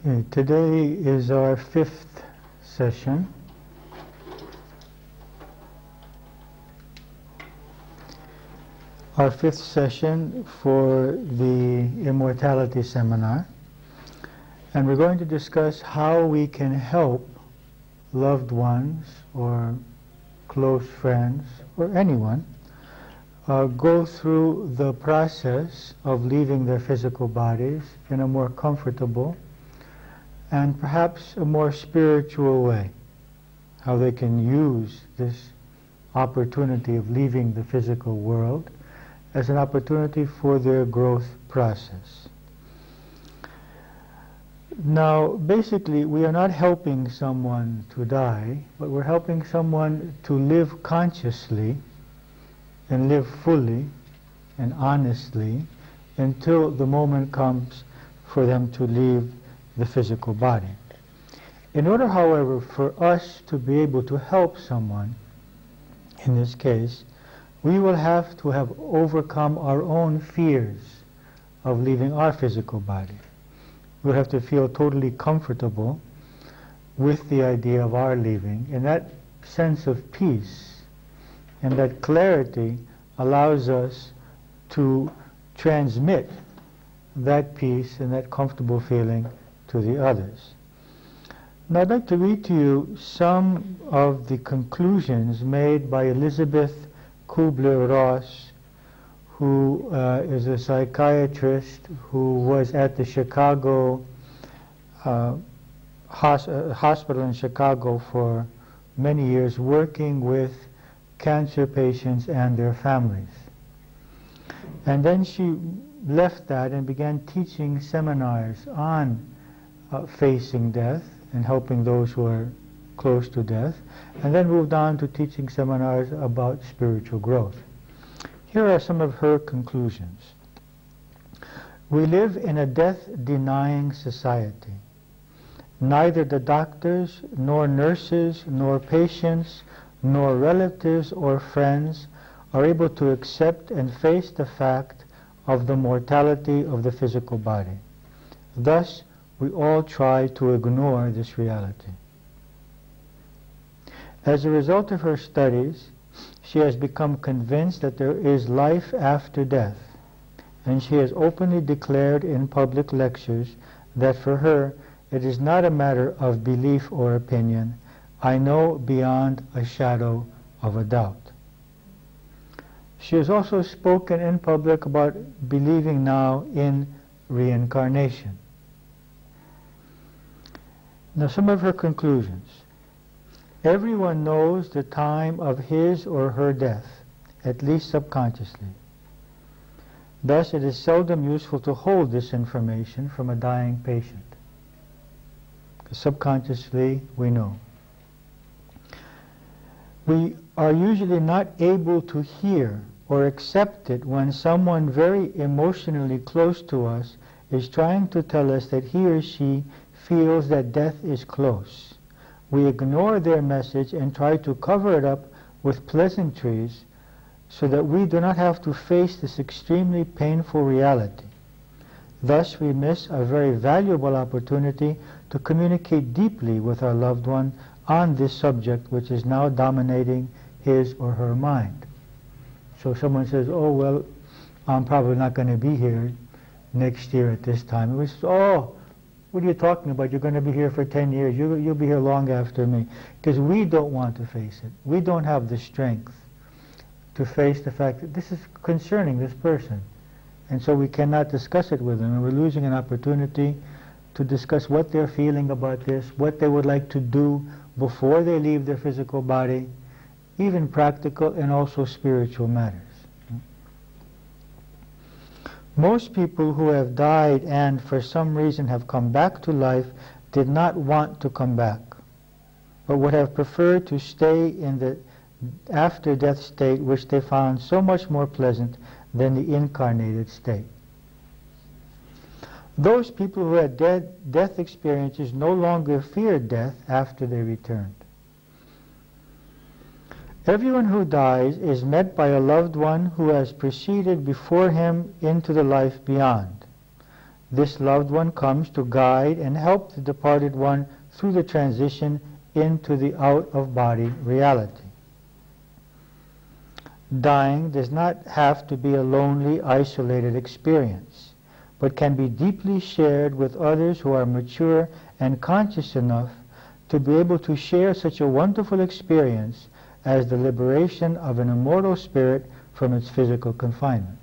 Okay, today is our 5th session. Our 5th session for the Immortality Seminar. And we're going to discuss how we can help loved ones or close friends or anyone go through the process of leaving their physical bodies in a more comfortable and perhaps a more spiritual way. How they can use this opportunity of leaving the physical world as an opportunity for their growth process. Now, basically, we are not helping someone to die, but we're helping someone to live consciously and live fully and honestly until the moment comes for them to leave the physical body. In order, however, for us to be able to help someone, in this case, we will have to have overcome our own fears of leaving our physical body. We'll have to feel totally comfortable with the idea of our leaving, and that sense of peace and that clarity allows us to transmit that peace and that comfortable feeling to the others. Now I'd like to read to you some of the conclusions made by Elizabeth Kubler-Ross, who is a psychiatrist who was at the Chicago hospital in Chicago for many years working with cancer patients and their families. And then she left that and began teaching seminars on facing death and helping those who are close to death, and then moved on to teaching seminars about spiritual growth. Here are some of her conclusions. We live in a death-denying society. Neither the doctors, nor nurses, nor patients, nor relatives or friends are able to accept and face the fact of the mortality of the physical body. Thus, we all try to ignore this reality. As a result of her studies, she has become convinced that there is life after death, and she has openly declared in public lectures that for her it is not a matter of belief or opinion. I know beyond a shadow of a doubt. She has also spoken in public about believing now in reincarnation. Now, some of her conclusions. Everyone knows the time of his or her death, at least subconsciously. Thus, it is seldom useful to hold this information from a dying patient, because subconsciously we know. We are usually not able to hear or accept it when someone very emotionally close to us is trying to tell us that he or she feels that death is close. We ignore their message and try to cover it up with pleasantries so that we do not have to face this extremely painful reality. Thus, we miss a very valuable opportunity to communicate deeply with our loved one on this subject which is now dominating his or her mind. So someone says, oh, well, I'm probably not going to be here next year at this time. And we say, oh, what are you talking about? You're going to be here for 10 years. You'll be here long after me. Because we don't want to face it. We don't have the strength to face the fact that this is concerning this person. And so we cannot discuss it with them. And we're losing an opportunity to discuss what they're feeling about this, what they would like to do before they leave their physical body, even practical and also spiritual matters. Most people who have died and for some reason have come back to life did not want to come back, but would have preferred to stay in the after-death state which they found so much more pleasant than the incarnated state. Those people who had death experiences no longer feared death after they returned. Everyone who dies is met by a loved one who has proceeded before him into the life beyond. This loved one comes to guide and help the departed one through the transition into the out-of-body reality. Dying does not have to be a lonely, isolated experience, but can be deeply shared with others who are mature and conscious enough to be able to share such a wonderful experience as the liberation of an immortal spirit from its physical confinement.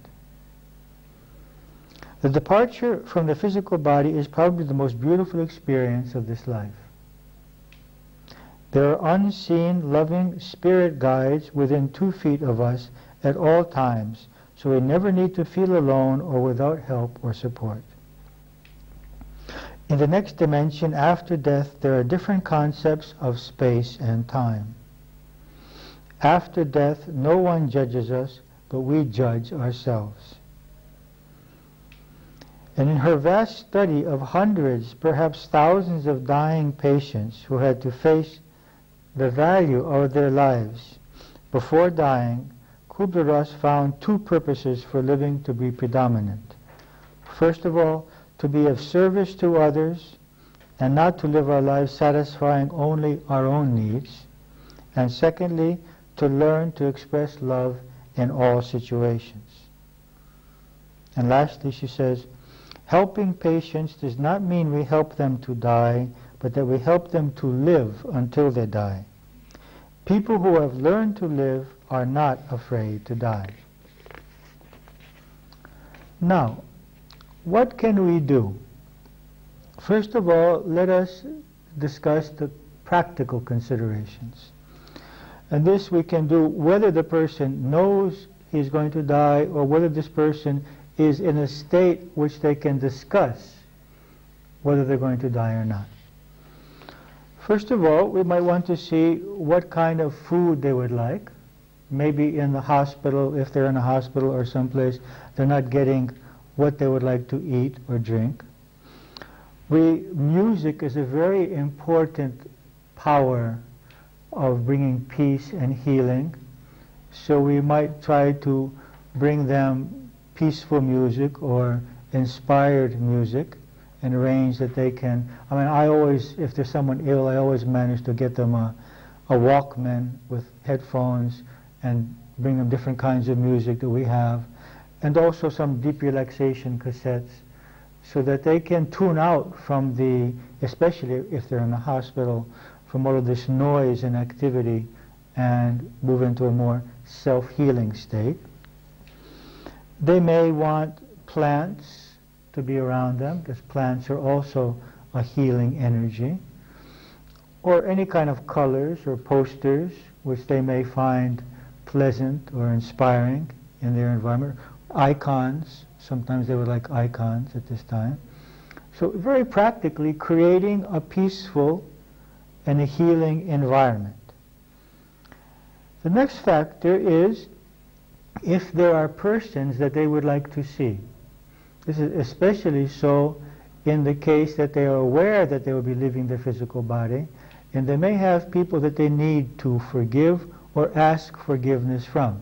The departure from the physical body is probably the most beautiful experience of this life. There are unseen, loving spirit guides within 2 feet of us at all times, so we never need to feel alone or without help or support. In the next dimension, after death, there are different concepts of space and time. After death, no one judges us, but we judge ourselves. And in her vast study of hundreds, perhaps thousands of dying patients who had to face the value of their lives before dying, Kubler-Ross found 2 purposes for living to be predominant. First of all, to be of service to others and not to live our lives satisfying only our own needs. And secondly, to learn to express love in all situations. And lastly, she says, helping patients does not mean we help them to die, but that we help them to live until they die. People who have learned to live are not afraid to die. Now, what can we do? First of all, let us discuss the practical considerations. And this we can do whether the person knows he's going to die or whether this person is in a state which they can discuss whether they're going to die or not. First of all, we might want to see what kind of food they would like. Maybe in the hospital, if they're in a hospital or someplace, they're not getting what they would like to eat or drink. Music is a very important power of bringing peace and healing. So we might try to bring them peaceful music or inspired music and arrange that they can, I always, if there's someone ill, I always manage to get them a Walkman with headphones and bring them different kinds of music that we have, and also some deep relaxation cassettes so that they can tune out from the, especially if they're in the hospital, from all of this noise and activity and move into a more self-healing state. They may want plants to be around them, because plants are also a healing energy, or any kind of colors or posters which they may find pleasant or inspiring in their environment. Icons, sometimes they would like icons at this time. So very practically creating a peaceful and a healing environment. The next factor is if there are persons that they would like to see. This is especially so in the case that they are aware that they will be leaving their physical body, and they may have people that they need to forgive or ask forgiveness from.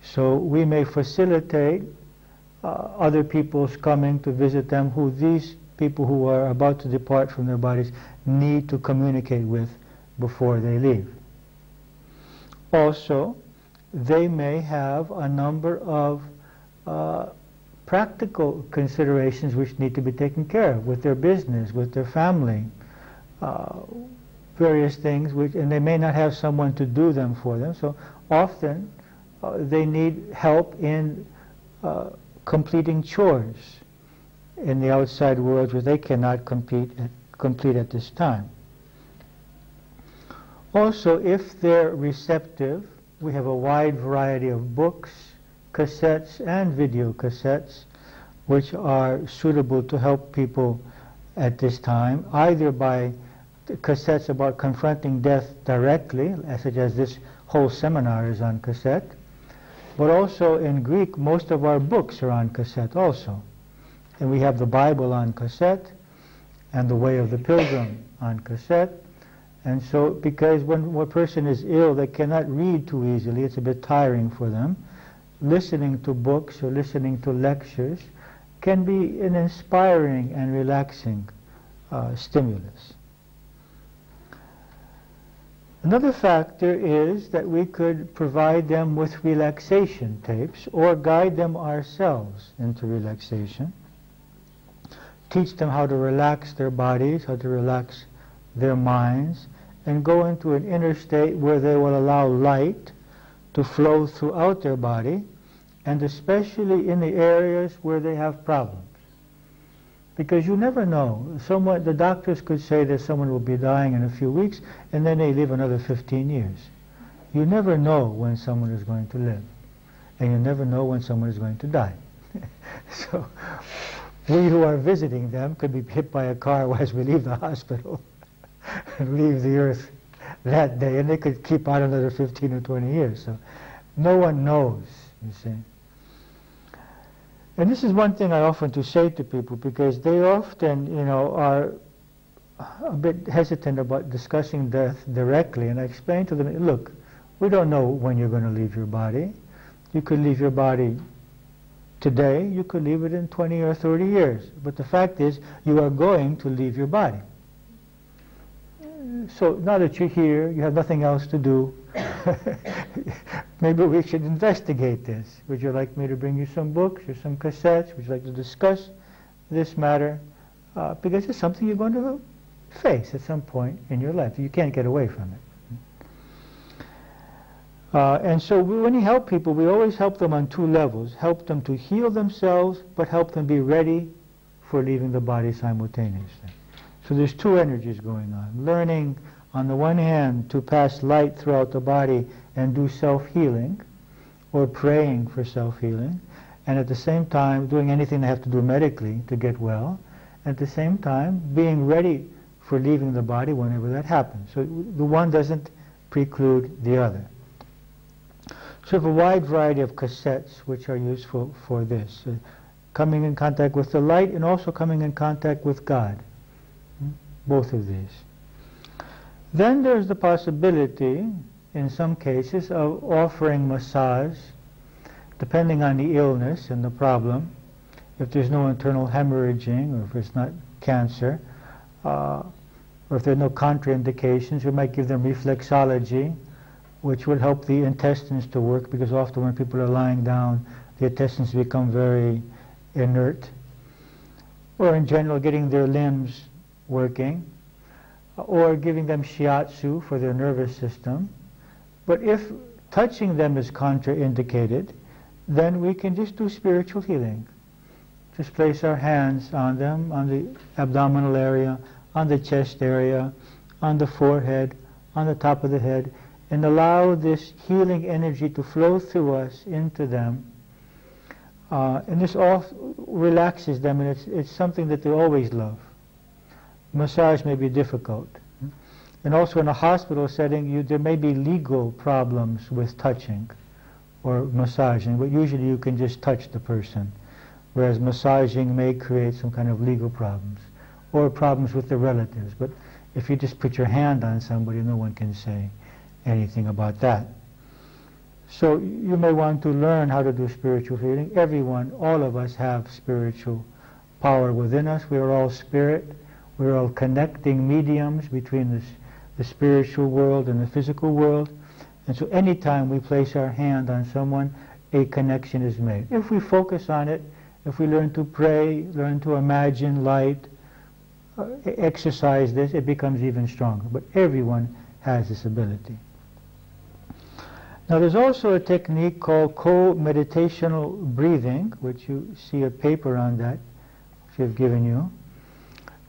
So we may facilitate other people's coming to visit them who these people who are about to depart from their bodies need to communicate with before they leave. Also, they may have a number of practical considerations which need to be taken care of with their business, with their family, various things, and they may not have someone to do them for them. So often they need help in completing chores in the outside world which they cannot complete at this time. Also, if they're receptive, we have a wide variety of books, cassettes, and video cassettes which are suitable to help people at this time, either by cassettes about confronting death directly, such as this whole seminar is on cassette, but also in Greek most of our books are on cassette also. And we have the Bible on cassette and the Way of the Pilgrim on cassette. And so, because when a person is ill, they cannot read too easily, it's a bit tiring for them. Listening to books or listening to lectures can be an inspiring and relaxing stimulus. Another factor is that we could provide them with relaxation tapes or guide them ourselves into relaxation. Teach them how to relax their bodies, how to relax their minds, and go into an inner state where they will allow light to flow throughout their body, and especially in the areas where they have problems. Because you never know. The doctors could say that someone will be dying in a few weeks, and then they live another 15 years. You never know when someone is going to live, and you never know when someone is going to die. So we who are visiting them could be hit by a car as we leave the hospital and leave the earth that day, and they could keep on another 15 or 20 years. So no one knows, you see. And this is one thing I often say to people, because they often, are a bit hesitant about discussing death directly, and I explain to them, look, we don't know when you're going to leave your body. You could leave your body today, you could leave it in 20 or 30 years, but the fact is, you are going to leave your body. So now that you're here, you have nothing else to do. Maybe we should investigate this. Would you like me to bring you some books or some cassettes? Would you like to discuss this matter? Because it's something you're going to face at some point in your life. You can't get away from it. And so when you help people, we always help them on two levels. Help them to heal themselves, but help them be ready for leaving the body simultaneously. So there's two energies going on. Learning, on the one hand, to pass light throughout the body and do self-healing, or praying for self-healing, and at the same time doing anything they have to do medically to get well, at the same time being ready for leaving the body whenever that happens. So the one doesn't preclude the other. So we have a wide variety of cassettes which are useful for this. Coming in contact with the light and also coming in contact with God. Both of these. Then there's the possibility, in some cases, of offering massage, depending on the illness and the problem. If there's no internal hemorrhaging, or if it's not cancer, or if there are no contraindications, we might give them reflexology, which will help the intestines to work, because often when people are lying down, the intestines become very inert. Or in general, getting their limbs working, or giving them shiatsu for their nervous system. But if touching them is contraindicated, then we can just do spiritual healing. Just place our hands on them, on the abdominal area, on the chest area, on the forehead, on the top of the head, and allow this healing energy to flow through us into them. And this all relaxes them, and it's something that they always love. Massage may be difficult. And also in a hospital setting, there may be legal problems with touching or massaging, but usually you can just touch the person, whereas massaging may create some kind of legal problems or problems with the relatives. But if you just put your hand on somebody, no one can say anything about that. So you may want to learn how to do spiritual healing. Everyone, all of us have spiritual power within us. We are all spirit. We're all connecting mediums between the spiritual world and the physical world. And so anytime we place our hand on someone, a connection is made. If we focus on it, if we learn to pray, learn to imagine light, exercise this, it becomes even stronger. But everyone has this ability. Now there's also a technique called co-meditational breathing, which you see a paper on that, which I've given you,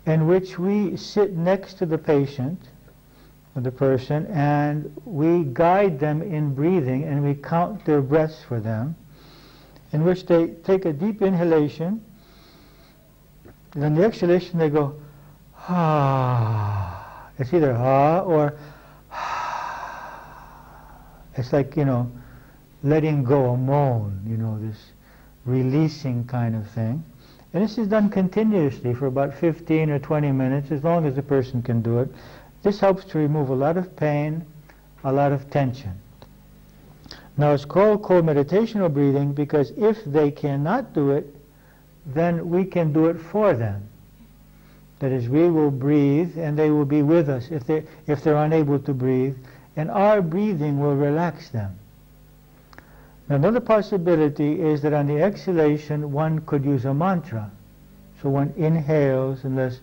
in which we sit next to the patient, or the person, and we guide them in breathing, and we count their breaths for them, in which they take a deep inhalation, and on the exhalation they go, ah. It's either ah or it's like, letting go, a moan, this releasing kind of thing. And this is done continuously for about 15 or 20 minutes, as long as the person can do it. This helps to remove a lot of pain, a lot of tension. Now it's called co-meditational breathing because if they cannot do it, then we can do it for them. That is, we will breathe and they will be with us if they're unable to breathe, and our breathing will relax them. Now, another possibility is that on the exhalation one could use a mantra. So one inhales and thus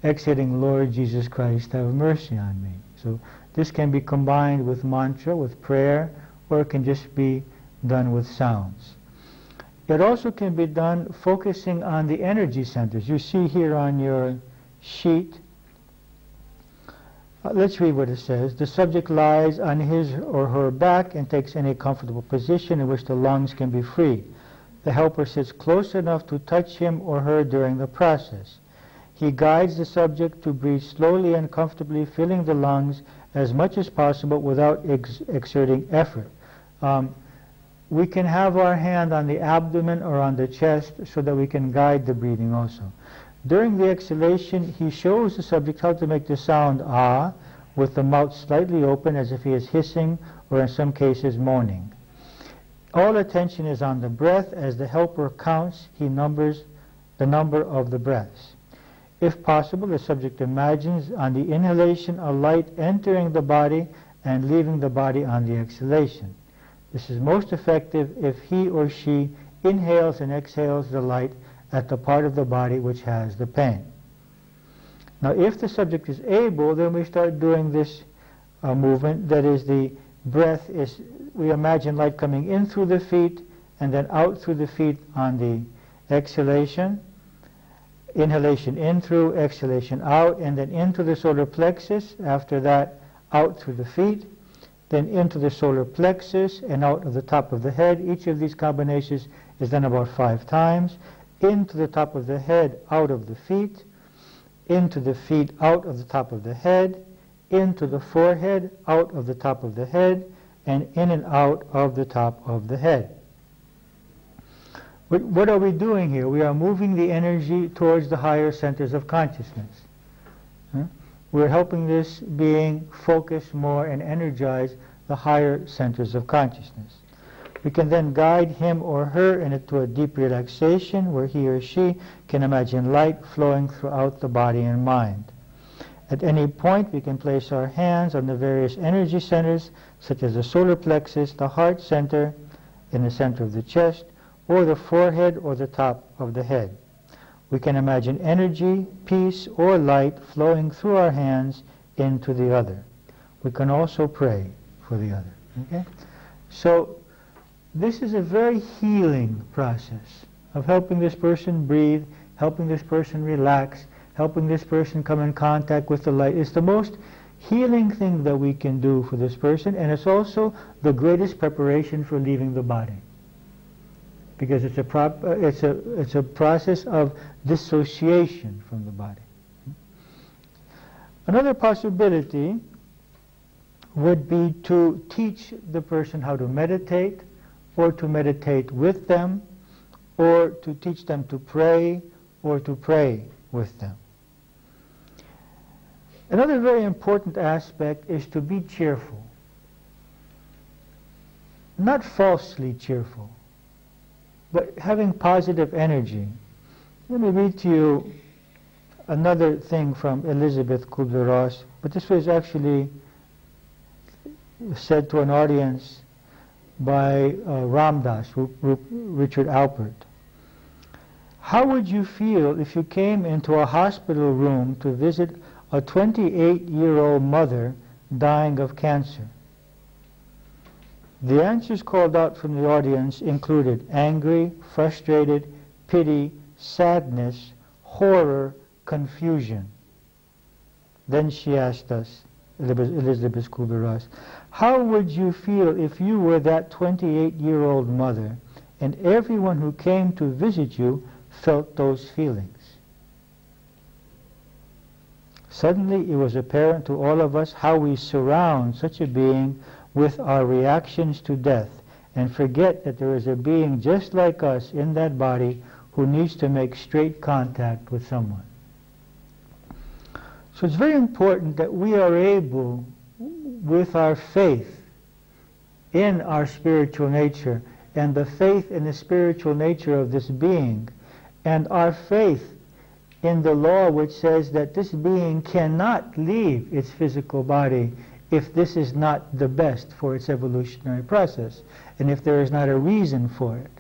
exhaling, Lord Jesus Christ, have mercy on me. So this can be combined with mantra, with prayer, or it can just be done with sounds. It also can be done focusing on the energy centers. You see here on your sheet, let's read what it says. The subject lies on his or her back and takes any comfortable position in which the lungs can be free. The helper sits close enough to touch him or her during the process. He guides the subject to breathe slowly and comfortably, filling the lungs as much as possible without exerting effort. We can have our hand on the abdomen or on the chest so that we can guide the breathing also. During the exhalation, he shows the subject how to make the sound ah, with the mouth slightly open as if he is hissing or in some cases moaning. All attention is on the breath. As the helper counts, he numbers the number of the breaths. If possible, the subject imagines on the inhalation a light entering the body and leaving the body on the exhalation. This is most effective if he or she inhales and exhales the light at the part of the body which has the pain. Now, if the subject is able, then we start doing this movement. That is, the breath is, we imagine light coming in through the feet and then out through the feet on the exhalation. Inhalation in through, exhalation out, and then into the solar plexus. After that, out through the feet, then into the solar plexus and out of the top of the head. Each of these combinations is done about 5 times. Into the top of the head, out of the feet, into the feet, out of the top of the head, into the forehead, out of the top of the head, and in and out of the top of the head. What are we doing here? We are moving the energy towards the higher centers of consciousness. We're helping this being focus more and energize the higher centers of consciousness. We can then guide him or her into a deep relaxation where he or she can imagine light flowing throughout the body and mind. At any point, we can place our hands on the various energy centers, such as the solar plexus, the heart center, in the center of the chest, or the forehead or the top of the head. We can imagine energy, peace, or light flowing through our hands into the other. We can also pray for the other. Okay? So this is a very healing process of helping this person breathe, helping this person relax, helping this person come in contact with the light. It's the most healing thing that we can do for this person, and it's also the greatest preparation for leaving the body, because it's a process of dissociation from the body. Another possibility would be to teach the person how to meditate, or to meditate with them, or to teach them to pray, or to pray with them. Another very important aspect is to be cheerful. Not falsely cheerful, but having positive energy. Let me read to you another thing from Elizabeth Kubler-Ross, but this was actually said to an audience by Ramdas, Richard Alpert. How would you feel if you came into a hospital room to visit a 28-year-old mother dying of cancer? The answers called out from the audience included angry, frustrated, pity, sadness, horror, confusion. Then she asked us, Elizabeth Kubler-Ross, how would you feel if you were that 28-year-old mother and everyone who came to visit you felt those feelings? Suddenly it was apparent to all of us how we surround such a being with our reactions to death and forget that there is a being just like us in that body who needs to make straight contact with someone. So it's very important that we are able, with our faith in our spiritual nature and the faith in the spiritual nature of this being, and our faith in the law which says that this being cannot leave its physical body if this is not the best for its evolutionary process, and if there is not a reason for it,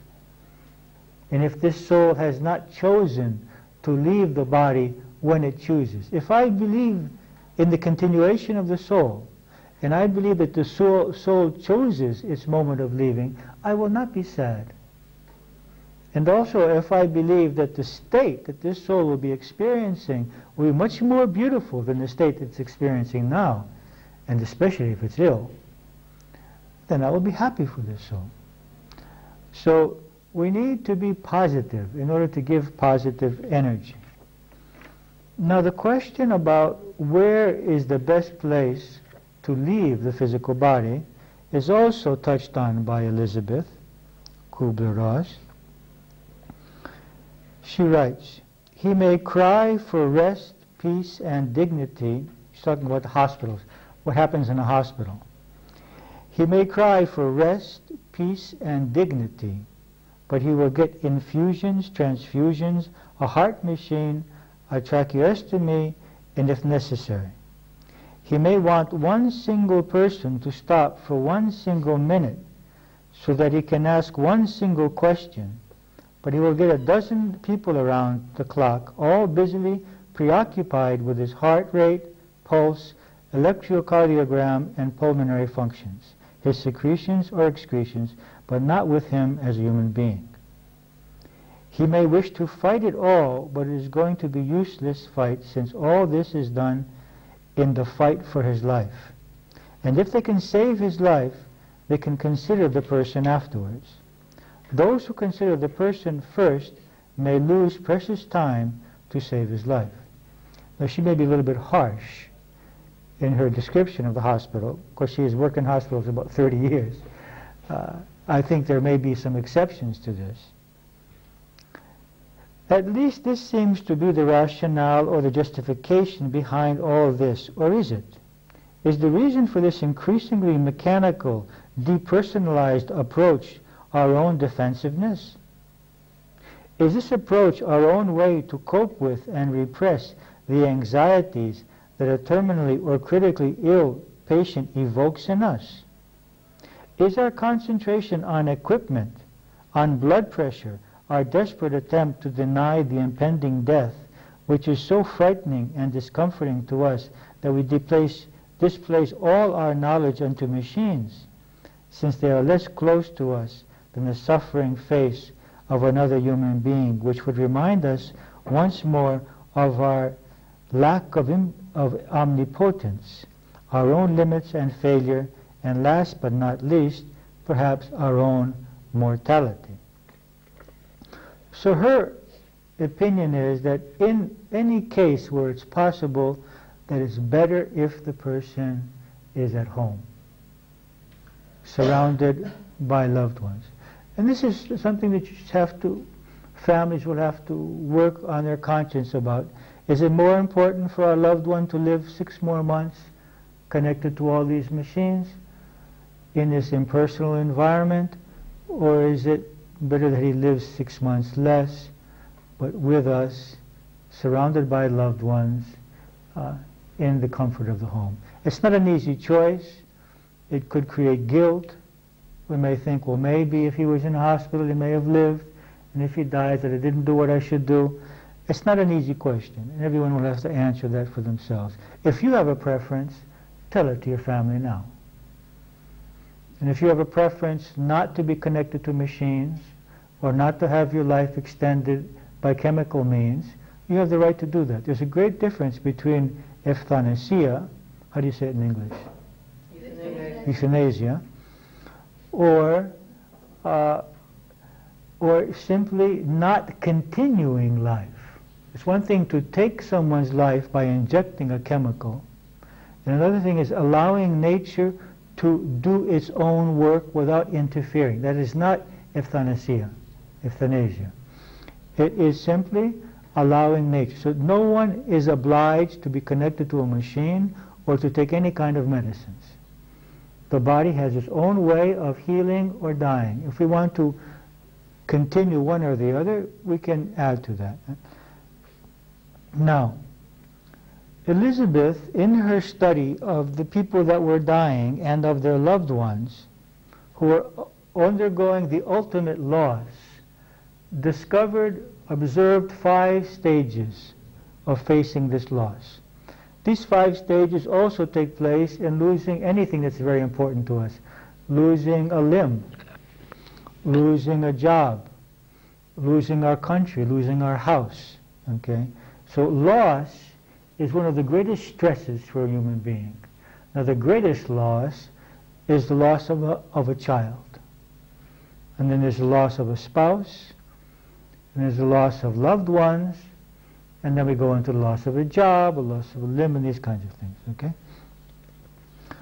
and if this soul has not chosen to leave the body when it chooses. If I believe in the continuation of the soul, and I believe that the soul chooses its moment of leaving, I will not be sad. And also, if I believe that the state that this soul will be experiencing will be much more beautiful than the state it's experiencing now, and especially if it's ill, then I will be happy for this soul. So we need to be positive in order to give positive energy. Now the question about where is the best place to leave the physical body is also touched on by Elizabeth Kubler-Ross. She writes, he may cry for rest, peace, and dignity. She's talking about the hospitals, what happens in a hospital. He may cry for rest, peace, and dignity, but he will get infusions, transfusions, a heart machine, a tracheostomy, and if necessary. He may want one single person to stop for 1 single minute so that he can ask one single question, but he will get 12 people around the clock, all busily preoccupied with his heart rate, pulse, electrocardiogram, and pulmonary functions, his secretions or excretions, but not with him as a human being. He may wish to fight it all, but it is going to be useless fight, since all this is done in the fight for his life. And if they can save his life, they can consider the person afterwards. Those who consider the person first may lose precious time to save his life. Now, she may be a little bit harsh in her description of the hospital. Of course, she has worked in hospitals about 30 years. I think there may be some exceptions to this. At least this seems to be the rationale or the justification behind all this, or is it? Is the reason for this increasingly mechanical, depersonalized approach our own defensiveness? Is this approach our own way to cope with and repress the anxieties that a terminally or critically ill patient evokes in us? Is our concentration on equipment, on blood pressure, our desperate attempt to deny the impending death, which is so frightening and discomforting to us that we displace all our knowledge onto machines, since they are less close to us than the suffering face of another human being, which would remind us once more of our lack of omnipotence, our own limits and failure, and last but not least, perhaps our own mortality. So her opinion is that in any case where it's possible, that it's better if the person is at home, surrounded by loved ones. And this is something that families will have to work on their conscience about. Is it more important for our loved one to live 6 more months connected to all these machines in this impersonal environment, or is it better that he lives 6 months less, but with us, surrounded by loved ones, in the comfort of the home? It's not an easy choice. It could create guilt. We may think, well, maybe if he was in a hospital, he may have lived, and if he dies, that I didn't do what I should do. It's not an easy question, and everyone will have to answer that for themselves. If you have a preference, tell it to your family now. And if you have a preference not to be connected to machines, or not to have your life extended by chemical means, you have the right to do that. There's a great difference between euthanasia, how do you say it in English? Euthanasia, or simply not continuing life. It's one thing to take someone's life by injecting a chemical, and another thing is allowing nature to do its own work without interfering. That is not euthanasia. It is simply allowing nature. So no one is obliged to be connected to a machine or to take any kind of medicines. The body has its own way of healing or dying. If we want to continue one or the other, we can add to that. Now, Elizabeth, in her study of the people that were dying and of their loved ones who were undergoing the ultimate loss, observed 5 stages of facing this loss. These 5 stages also take place in losing anything that's very important to us. Losing a limb, losing a job, losing our country, losing our house. Okay? So loss is one of the greatest stresses for a human being. Now the greatest loss is the loss of a child. And then there's the loss of a spouse, and there's the loss of loved ones, and then we go into the loss of a job, a loss of a limb, and these kinds of things, okay?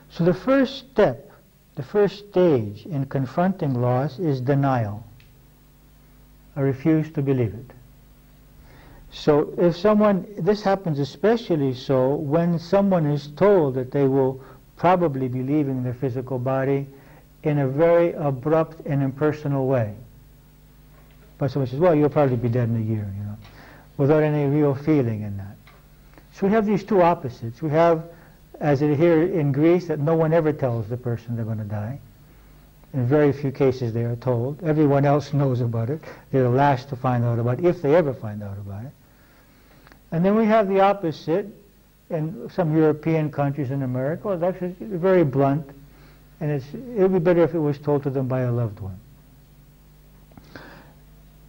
So the first step, the first stage in confronting loss is denial. I refuse to believe it. So if someone, this happens especially so when someone is told that they will probably be leaving their physical body in a very abrupt and impersonal way. But someone says, well, you'll probably be dead in a year, you know, without any real feeling in that. So we have these two opposites. We have, as it here in Greece, that no one ever tells the person they're going to die. In very few cases they are told. Everyone else knows about it. They're the last to find out about it, if they ever find out about it. And then we have the opposite in some European countries in America. Well, that's very blunt, and it would be better if it was told to them by a loved one.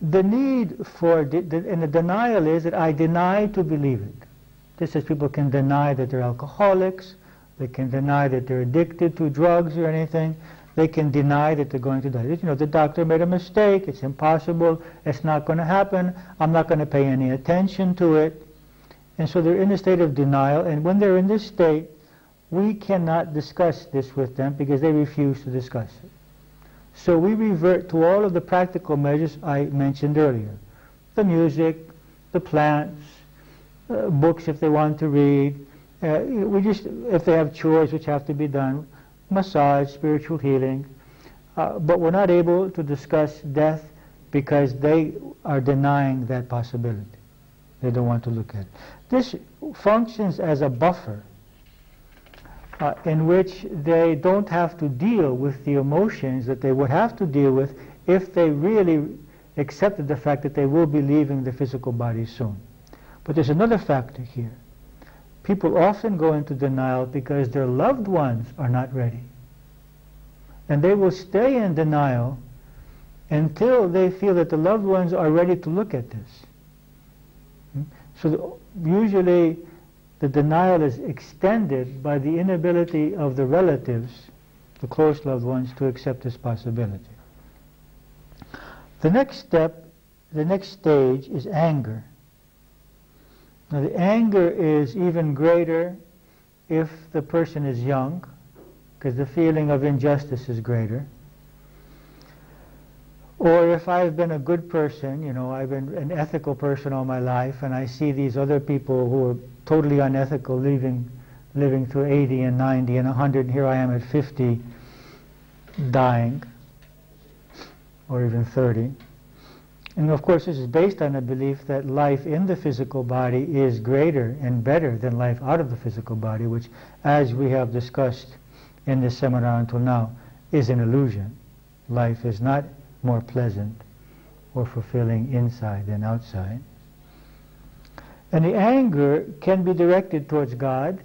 The need for, and the denial is that I deny to believe it. Just as people can deny that they're alcoholics, they can deny that they're addicted to drugs or anything, they can deny that they're going to die. You know, the doctor made a mistake, it's impossible, it's not going to happen, I'm not going to pay any attention to it. And so they're in a state of denial, and when they're in this state, we cannot discuss this with them because they refuse to discuss it. So we revert to all of the practical measures I mentioned earlier. The music, the plants, books if they want to read, if they have chores which have to be done, massage, spiritual healing, but we're not able to discuss death because they are denying that possibility. They don't want to look at it. This functions as a buffer in which they don't have to deal with the emotions that they would have to deal with if they really accepted the fact that they will be leaving the physical body soon. But there's another factor here. People often go into denial because their loved ones are not ready. And they will stay in denial until they feel that the loved ones are ready to look at this. So usually the denial is extended by the inability of the relatives, the close loved ones, to accept this possibility. The next step, the next stage is anger. Now the anger is even greater if the person is young, because the feeling of injustice is greater. Or if I've been a good person, you know, I've been an ethical person all my life, and I see these other people who are totally unethical living through 80 and 90 and 100, and here I am at 50 dying, or even 30. And of course this is based on a belief that life in the physical body is greater and better than life out of the physical body, which, as we have discussed in this seminar until now, is an illusion. Life is not more pleasant or fulfilling inside than outside. And the anger can be directed towards God,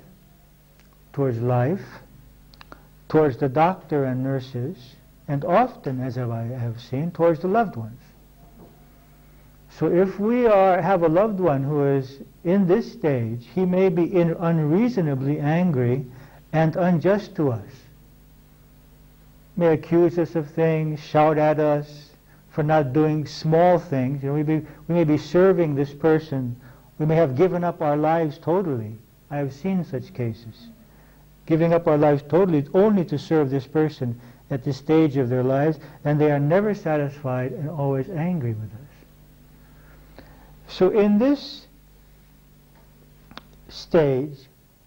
towards life, towards the doctor and nurses, and often, as I have seen, towards the loved ones. So if we have a loved one who is in this stage, he may be unreasonably angry and unjust to us. May accuse us of things, shout at us for not doing small things. You know, we may be serving this person. We may have given up our lives totally. I have seen such cases. Giving up our lives totally only to serve this person at this stage of their lives, and they are never satisfied and always angry with us. So in this stage,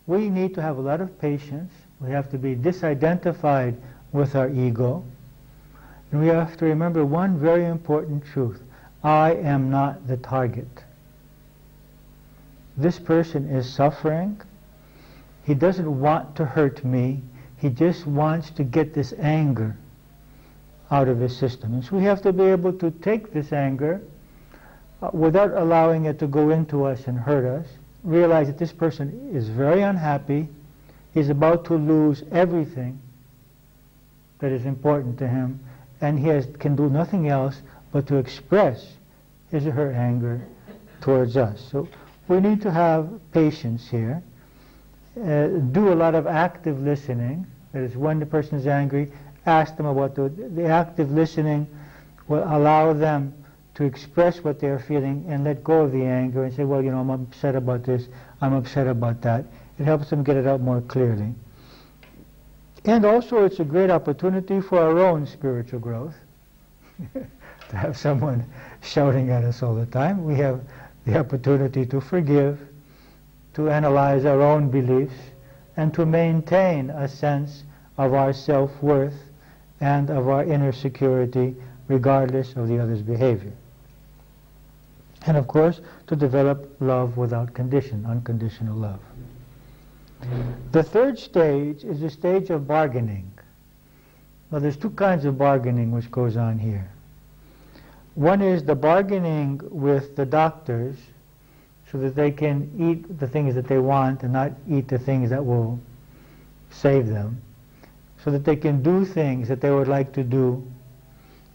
we need to have a lot of patience. We have to be disidentified with our ego. And we have to remember one very important truth. I am not the target. This person is suffering. He doesn't want to hurt me. He just wants to get this anger out of his system. And so we have to be able to take this anger without allowing it to go into us and hurt us. Realize that this person is very unhappy. He's about to lose everything that is important to him, and he can do nothing else but to express his or her anger towards us. So we need to have patience here. Do a lot of active listening. That is, when the person is angry, ask them about the active listening will allow them to express what they're feeling and let go of the anger and say, well, you know, I'm upset about this, I'm upset about that. It helps them get it out more clearly. And also it's a great opportunity for our own spiritual growth. To have someone shouting at us all the time. We have the opportunity to forgive, to analyze our own beliefs, and to maintain a sense of our self-worth and of our inner security regardless of the other's behavior. And of course, to develop love without condition, unconditional love. The third stage is the stage of bargaining. Well, there's two kinds of bargaining which goes on here. One is the bargaining with the doctors so that they can eat the things that they want and not eat the things that will save them, so that they can do things that they would like to do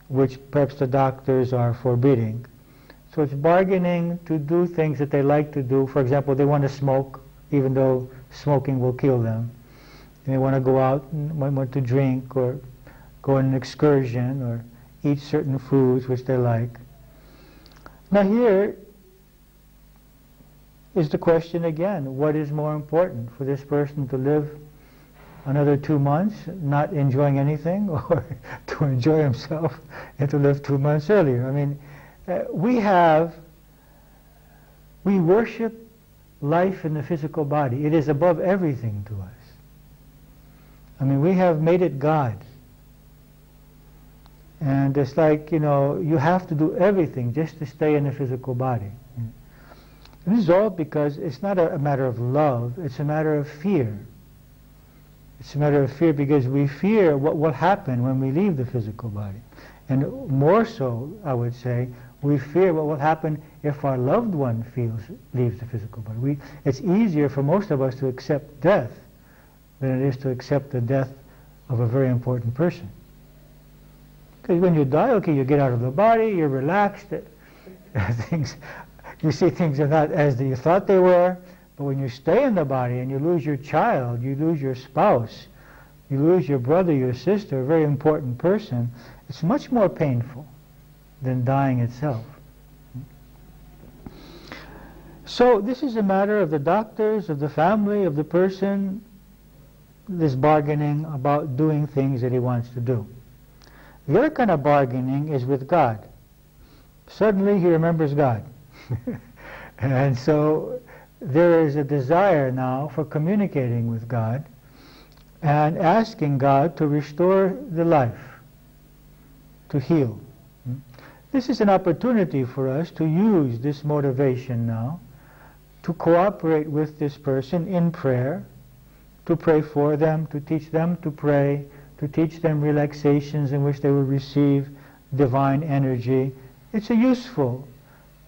which perhaps the doctors are forbidding. So it's bargaining to do things that they like to do. For example, they want to smoke, even though smoking will kill them. And they want to go out and want to drink or go on an excursion or eat certain foods which they like. Now here is the question again, what is more important, for this person to live another 2 months not enjoying anything, or to enjoy himself and to live 2 months earlier? I mean, we worship life in the physical body. It is above everything to us. I mean, we have made it God. And it's like, you know, you have to do everything just to stay in the physical body. And this is all because it's not a matter of love, it's a matter of fear. It's a matter of fear because we fear what will happen when we leave the physical body. And more so, I would say, we fear what will happen if our loved one leaves the physical body. It's easier for most of us to accept death than it is to accept the death of a very important person. Because when you die, okay, you get out of the body, you're relaxed, you see things are not as you thought they were, but when you stay in the body and you lose your child, you lose your spouse, you lose your brother, your sister, a very important person, it's much more painful than dying itself. So this is a matter of the doctors, of the family, of the person, this bargaining about doing things that he wants to do. The other kind of bargaining is with God. Suddenly he remembers God. And so there is a desire now for communicating with God and asking God to restore the life, to heal. This is an opportunity for us to use this motivation now to cooperate with this person in prayer, to pray for them to pray, to teach them relaxations in which they will receive divine energy. It's a useful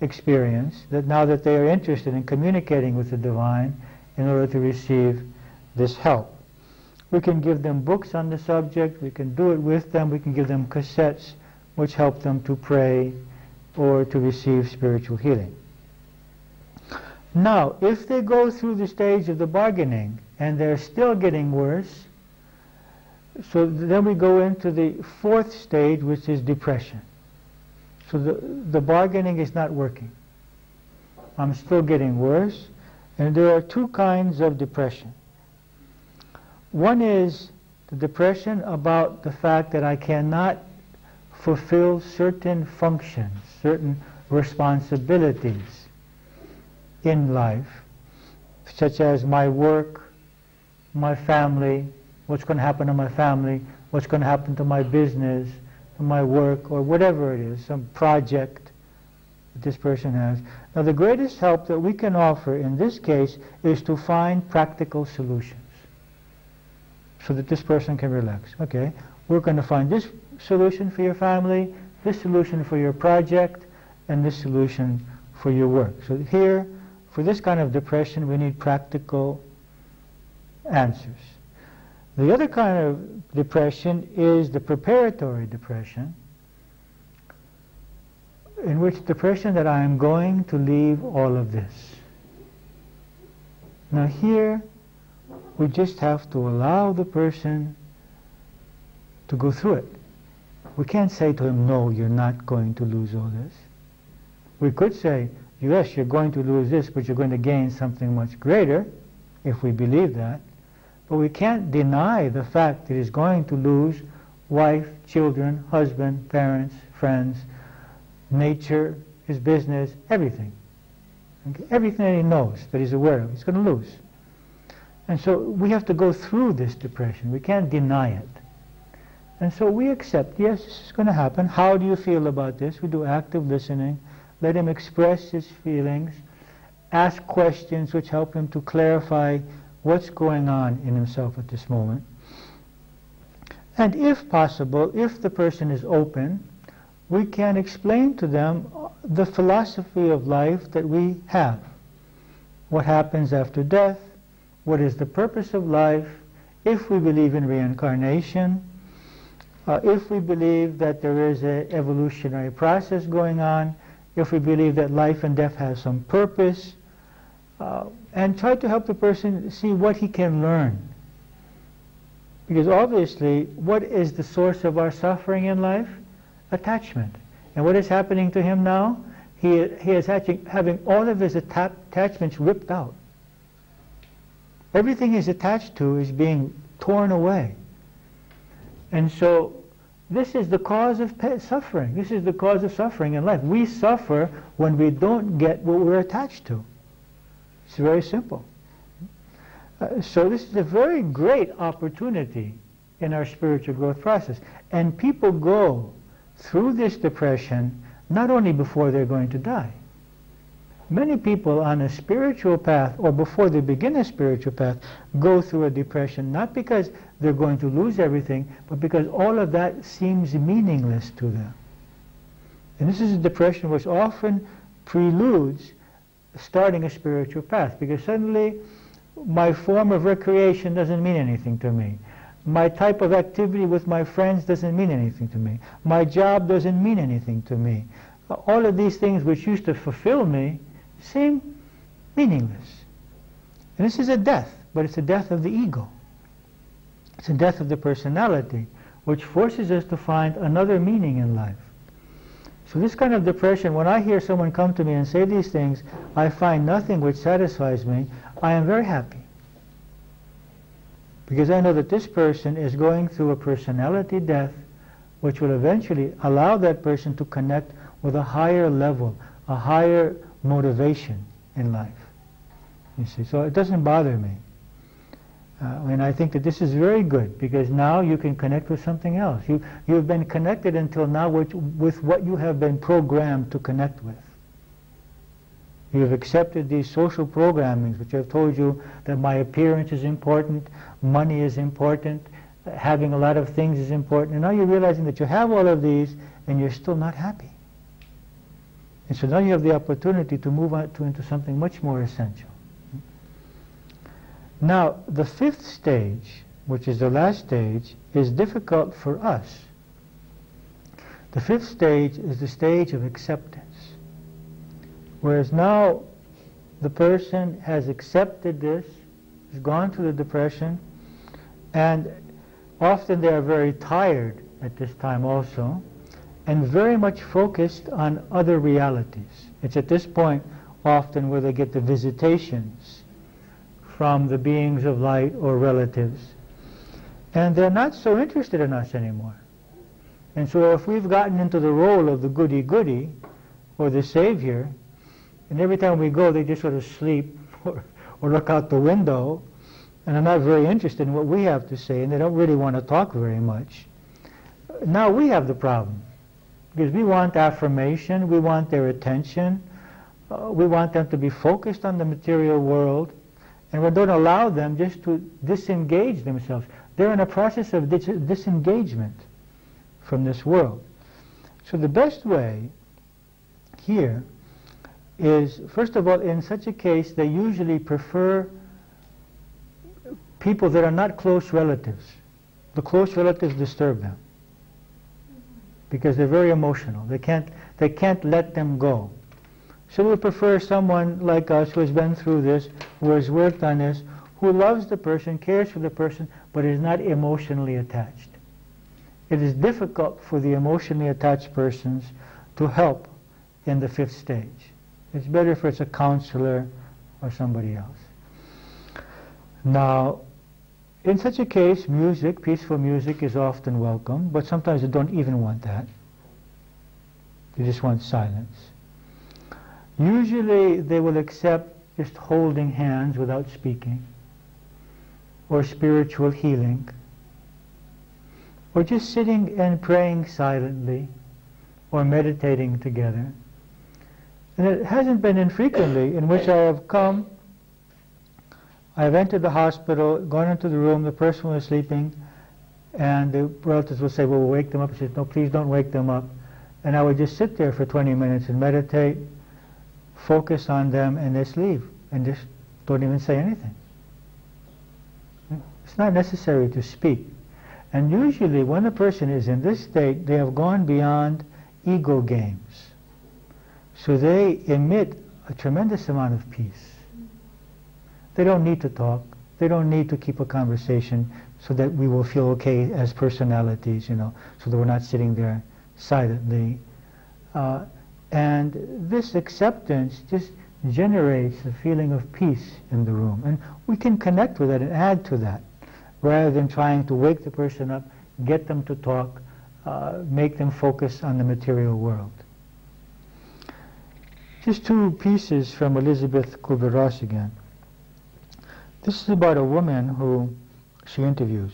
experience that now that they are interested in communicating with the divine in order to receive this help. We can give them books on the subject, we can do it with them, we can give them cassettes which help them to pray or to receive spiritual healing. Now, if they go through the stage of the bargaining and they're still getting worse, so then we go into the fourth stage, which is depression. So the bargaining is not working. I'm still getting worse, and there are two kinds of depression. One is the depression about the fact that I cannot fulfill certain functions, certain responsibilities in life, such as my work, my family, what's going to happen to my family, what's going to happen to my business, my work, or whatever it is, some project that this person has. Now the greatest help that we can offer in this case is to find practical solutions so that this person can relax. Okay, we're going to find this solution for your family, this solution for your project, and this solution for your work. So here, for this kind of depression, we need practical answers. The other kind of depression is the preparatory depression, in which depression that I am going to leave all of this. Now here, we just have to allow the person to go through it. We can't say to him, no, you're not going to lose all this. We could say, yes, you're going to lose this, but you're going to gain something much greater, if we believe that. But we can't deny the fact that he's going to lose wife, children, husband, parents, friends, nature, his business, everything. Okay? Everything that he knows, that he's aware of, he's going to lose. And so we have to go through this depression. We can't deny it. And so we accept, yes, this is going to happen. How do you feel about this? We do active listening. Let him express his feelings. Ask questions which help him to clarify what's going on in himself at this moment. And if possible, if the person is open, we can explain to them the philosophy of life that we have. What happens after death? What is the purpose of life? If we believe in reincarnation, if we believe that there is an evolutionary process going on, if we believe that life and death has some purpose, and try to help the person see what he can learn. Because obviously, what is the source of our suffering in life? Attachment. And what is happening to him now? He is having all of his attachments ripped out. Everything he's attached to is being torn away. And so this is the cause of suffering. This is the cause of suffering in life. We suffer when we don't get what we're attached to. It's very simple. So this is a very great opportunity in our spiritual growth process. And people go through this depression not only before they're going to die. Many people on a spiritual path, or before they begin a spiritual path, go through a depression not because they're going to lose everything, but because all of that seems meaningless to them. And this is a depression which often preludes starting a spiritual path, because suddenly my form of recreation doesn't mean anything to me. My type of activity with my friends doesn't mean anything to me. My job doesn't mean anything to me. All of these things which used to fulfill me seem meaningless. And this is a death, but it's a death of the ego. It's a death of the personality, which forces us to find another meaning in life. So this kind of depression, when I hear someone come to me and say these things, I find nothing which satisfies me, I am very happy. Because I know that this person is going through a personality death, which will eventually allow that person to connect with a higher level, a higher motivation in life. You see, so it doesn't bother me. And I think that this is very good, because now you can connect with something else. You've been connected until now with what you have been programmed to connect with. You have accepted these social programmings which have told you that my appearance is important, money is important, having a lot of things is important, and now you're realizing that you have all of these and you're still not happy. And so now you have the opportunity to move on into something much more essential. Now, the fifth stage, which is the last stage, is difficult for us. The fifth stage is the stage of acceptance. Whereas now the person has accepted this, has gone through the depression, and often they are very tired at this time also, and very much focused on other realities. It's at this point often where they get the visitations from the beings of light or relatives. And they're not so interested in us anymore. And so if we've gotten into the role of the goody-goody or the savior, and every time we go they just sort of sleep or look out the window, and are not very interested in what we have to say, and they don't really want to talk very much, now we have the problem, because we want affirmation, we want their attention, we want them to be focused on the material world, and we don't allow them just to disengage themselves. They're in a process of disengagement from this world. So the best way here is, first of all, in such a case, they usually prefer people that are not close relatives. The close relatives disturb them because they're very emotional. They can't let them go. So we prefer someone like us who has been through this, who has worked on this, who loves the person, cares for the person, but is not emotionally attached. It is difficult for the emotionally attached persons to help in the fifth stage. It's better if it's a counselor or somebody else. Now, in such a case, music, peaceful music, is often welcome, but sometimes they don't even want that. They just want silence. Usually they will accept just holding hands without speaking, or spiritual healing, or just sitting and praying silently, or meditating together. And it hasn't been infrequently in which I have come, I have entered the hospital, gone into the room, the person was sleeping, and the relatives will say, well, we'll wake them up. I said, no, please don't wake them up. And I would just sit there for 20 minutes and meditate, focus on them, and just leave, and just don't even say anything. It's not necessary to speak. And usually when a person is in this state, they have gone beyond ego games. So they emit a tremendous amount of peace. They don't need to talk. They don't need to keep a conversation so that we will feel okay as personalities, you know, so that we're not sitting there silently. And this acceptance just generates a feeling of peace in the room. And we can connect with that and add to that, rather than trying to wake the person up, get them to talk, make them focus on the material world. Just two pieces from Elizabeth Kubler-Ross again. This is about a woman who she interviews.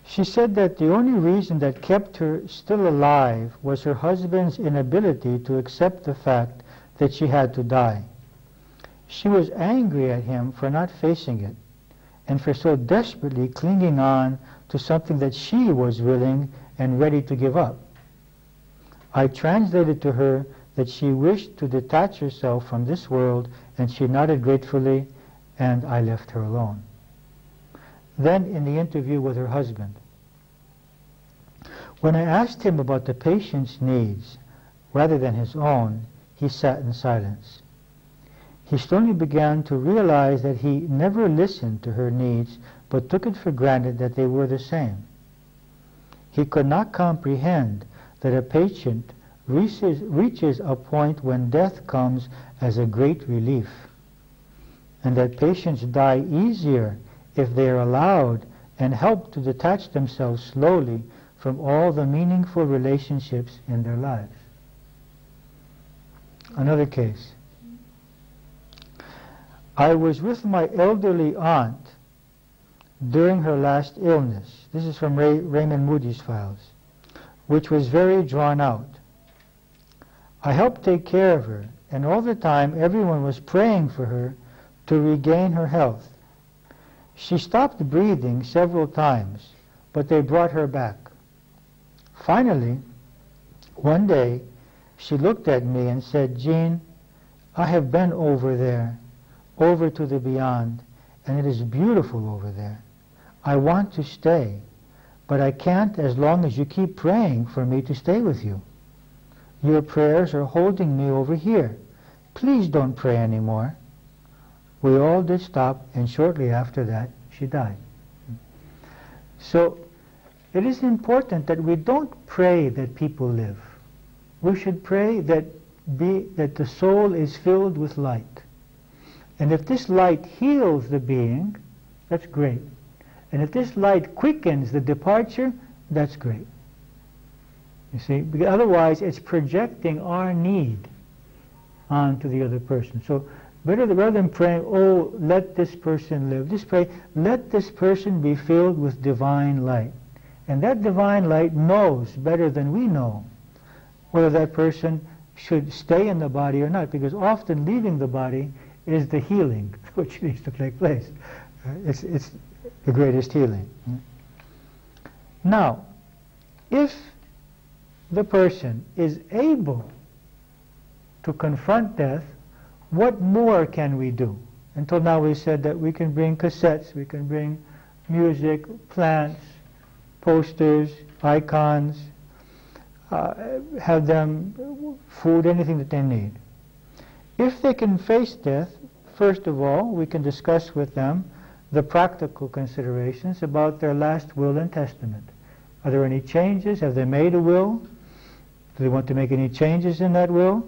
She said that the only reason that kept her still alive was her husband's inability to accept the fact that she had to die. She was angry at him for not facing it, and for so desperately clinging on to something that she was willing and ready to give up. I translated to her that she wished to detach herself from this world, and she nodded gratefully, and I left her alone. Then in the interview with her husband, when I asked him about the patient's needs rather than his own, he sat in silence. He slowly began to realize that he never listened to her needs, but took it for granted that they were the same. He could not comprehend that a patient reaches a point when death comes as a great relief, and that patients die easier if they are allowed and helped to detach themselves slowly from all the meaningful relationships in their lives. Another case. I was with my elderly aunt during her last illness. This is from Raymond Moody's files, which was very drawn out. I helped take care of her, and all the time everyone was praying for her to regain her health. She stopped breathing several times, but they brought her back. Finally, one day, she looked at me and said, Jean, I have been over there, over to the beyond, and it is beautiful over there. I want to stay, but I can't as long as you keep praying for me to stay with you. Your prayers are holding me over here. Please don't pray anymore. We all did stop, and shortly after that, she died. So, it is important that we don't pray that people live. We should pray that the soul is filled with light. And if this light heals the being, that's great. And if this light quickens the departure, that's great. You see, because otherwise it's projecting our need onto the other person. So rather than praying, oh, let this person live, just pray, let this person be filled with divine light. And that divine light knows better than we know whether that person should stay in the body or not, because often leaving the body is the healing which needs to take place. It's the greatest healing. Now, if the person is able to confront death, what more can we do? Until now we said that we can bring cassettes, we can bring music, plants, posters, icons, have them food, anything that they need. If they can face death, first of all, we can discuss with them the practical considerations about their last will and testament. Are there any changes? Have they made a will? Do they want to make any changes in that will?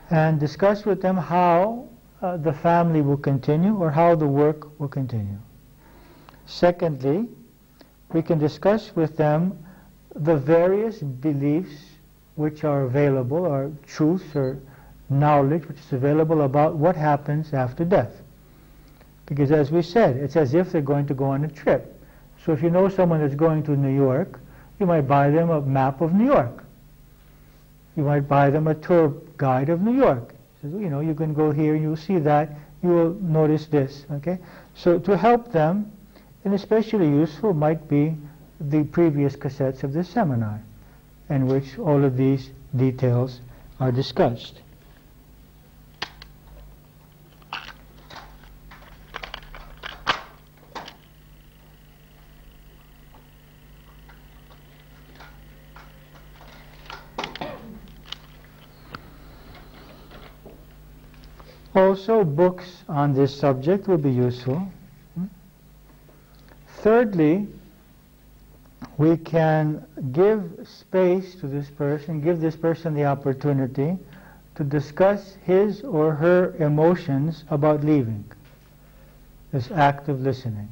And discuss with them how the family will continue or how the work will continue. Secondly, we can discuss with them the various beliefs which are available, or truths or knowledge which is available about what happens after death. Because as we said, it's as if they're going to go on a trip. So if you know someone that's going to New York, you might buy them a map of New York. You might buy them a tour guide of New York. So, you know, you can go here, you'll see that, you will notice this, okay? So to help them, and especially useful might be the previous cassettes of this seminar, in which all of these details are discussed. Also, books on this subject will be useful. Thirdly, we can give space to this person, give this person the opportunity to discuss his or her emotions about leaving. This active listening.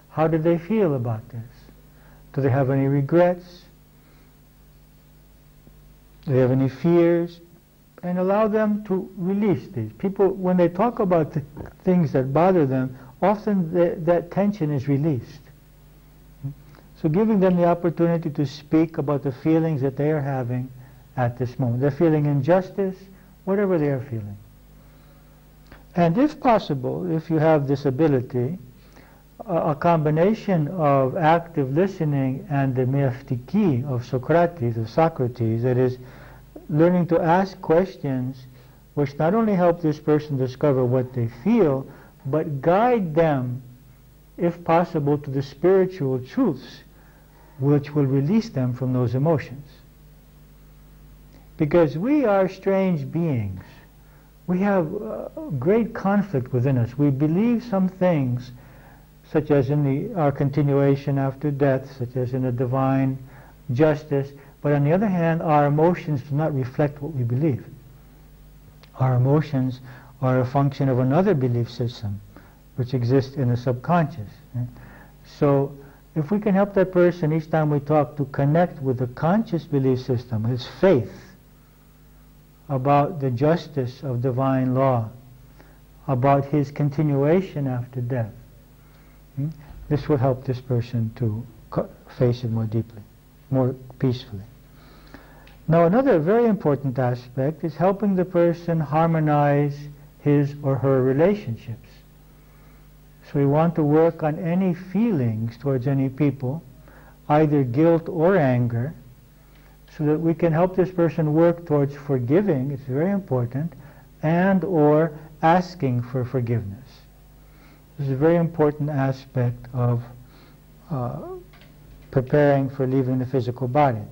How do they feel about this? Do they have any regrets? Do they have any fears? And allow them to release these. People, when they talk about the things that bother them, often that tension is released. So giving them the opportunity to speak about the feelings that they are having at this moment. They're feeling injustice, whatever they are feeling. And if possible, if you have this ability, a combination of active listening and the meftiki of Socrates, that is, learning to ask questions which not only help this person discover what they feel, but guide them, if possible, to the spiritual truths which will release them from those emotions. Because we are strange beings. We have great conflict within us. We believe some things, such as in our continuation after death, such as in a divine justice, but on the other hand, our emotions do not reflect what we believe. Our emotions are a function of another belief system which exists in the subconscious. So if we can help that person each time we talk to connect with the conscious belief system, his faith about the justice of divine law, about his continuation after death, this will help this person to face it more deeply, more peacefully. Now, another very important aspect is helping the person harmonize his or her relationships. So we want to work on any feelings towards any people, either guilt or anger, so that we can help this person work towards forgiving, it's very important, and or asking for forgiveness. This is a very important aspect of preparing for leaving the physical body.